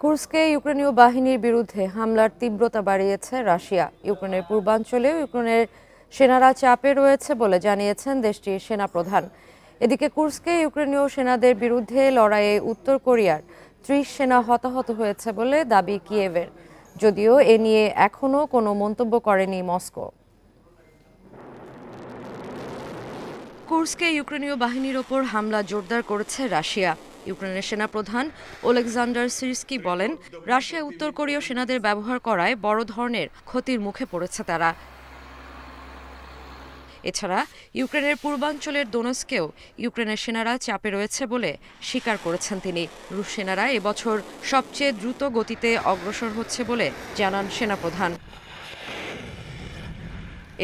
কুর্স্কে ইউক্রেনীয় বাহিনীর বিরুদ্ধে হামলার তীব্রতা বাড়িয়েছে রাশিয়া। ইউক্রেনের পূর্বাঞ্চলেও ইউক্রেনের সেনারা চাপে রয়েছে বলে জানিয়েছেন দেশটির সেনাপ্রধান। এদিকে কুর্স্কে ইউক্রেনীয় সেনাদের বিরুদ্ধে লড়াইয়ে উত্তর কোরিয়ার ৩০ সেনা হতাহত হয়েছে বলে দাবি কিয়েভের, যদিও এ নিয়ে এখনও কোনো মন্তব্য করেনি মস্কো। কুর্স্কে ইউক্রেনীয় বাহিনীর ওপর হামলা জোরদার করেছে রাশিয়া। ইউক্রেনের সেনাপ্রধান ওলেকজান্ডার সিরস্কি বলেন, রাশিয়া উত্তর কোরীয় সেনাদের ব্যবহার করায় বড় ধরনের ক্ষতির মুখে পড়েছে তারা। এছাড়া ইউক্রেনের পূর্বাঞ্চলের দোনেৎস্কেও ইউক্রেনের সেনারা চাপে রয়েছে বলে স্বীকার করেছেন তিনি। রুশ সেনারা এবছর সবচেয়ে দ্রুত গতিতে অগ্রসর হচ্ছে বলে জানান সেনাপ্রধান।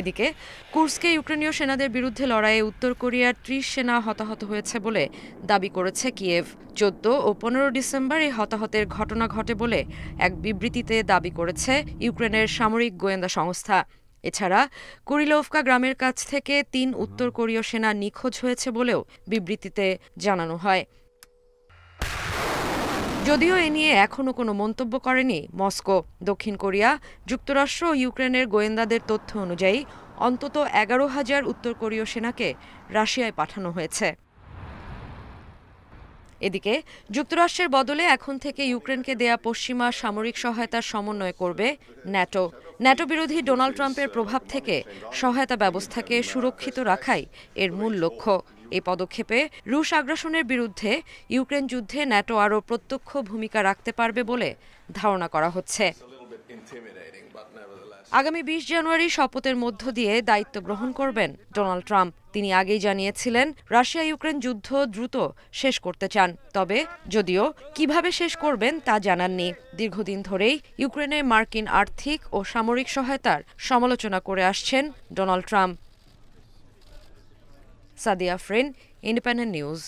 এদিকে কুর্স্কে ইউক্রেনীয় সেনাদের বিরুদ্ধে লড়াইয়ে উত্তর কোরিয়ার ৩০ সেনা হতাহত হয়েছে বলে দাবি করেছে কিয়েভ। ১৪ ও ১৫ ডিসেম্বর এই হতাহতের ঘটনা ঘটে বলে এক বিবৃতিতে দাবি করেছে ইউক্রেনের সামরিক গোয়েন্দা সংস্থা। এছাড়া কুরিলোভকা গ্রামের কাছ থেকে ৩ উত্তর কোরীয় সেনা নিখোঁজ হয়েছে বলেও বিবৃতিতে জানানো হয়। যদিও এ নিয়ে এখনও কোনো মন্তব্য করেনি মস্কো। দক্ষিণ কোরিয়া, যুক্তরাষ্ট্র ও ইউক্রেনের গোয়েন্দাদের তথ্য অনুযায়ী অন্তত ১১,০০০ উত্তর কোরীয় সেনাকে রাশিয়ায় পাঠানো হয়েছে। এদিকে যুক্তরাষ্ট্রের বদলে এখন থেকে ইউক্রেনকে দেয়া পশ্চিমা সামরিক সহায়তার সমন্বয় করবে ন্যাটো। ন্যাটো বিরোধী ডোনাল্ড ট্রাম্পের প্রভাব থেকে সহায়তা ব্যবস্থাকে সুরক্ষিত রাখাই এর মূল লক্ষ্য। এই পদক্ষেপে রুশ আগ্রাসনের বিরুদ্ধে ইউক্রেন যুদ্ধে ন্যাটো আরও প্রত্যক্ষ ভূমিকা রাখতে পারবে বলে ধারণা করা হচ্ছে। আগামী ২০ জানুয়ারি শপথের মধ্য দিয়ে দায়িত্ব গ্রহণ করবেন ডোনাল্ড ট্রাম্প। তিনি আগেই জানিয়েছিলেন রাশিয়া ইউক্রেন যুদ্ধ দ্রুত শেষ করতে চান, তবে যদিও কিভাবে শেষ করবেন তা জানাননি। দীর্ঘদিন ধরেই ইউক্রেনে মার্কিন আর্থিক ও সামরিক সহায়তার সমালোচনা করে আসছেন Donald Trump. Sadia Afrin, independent news.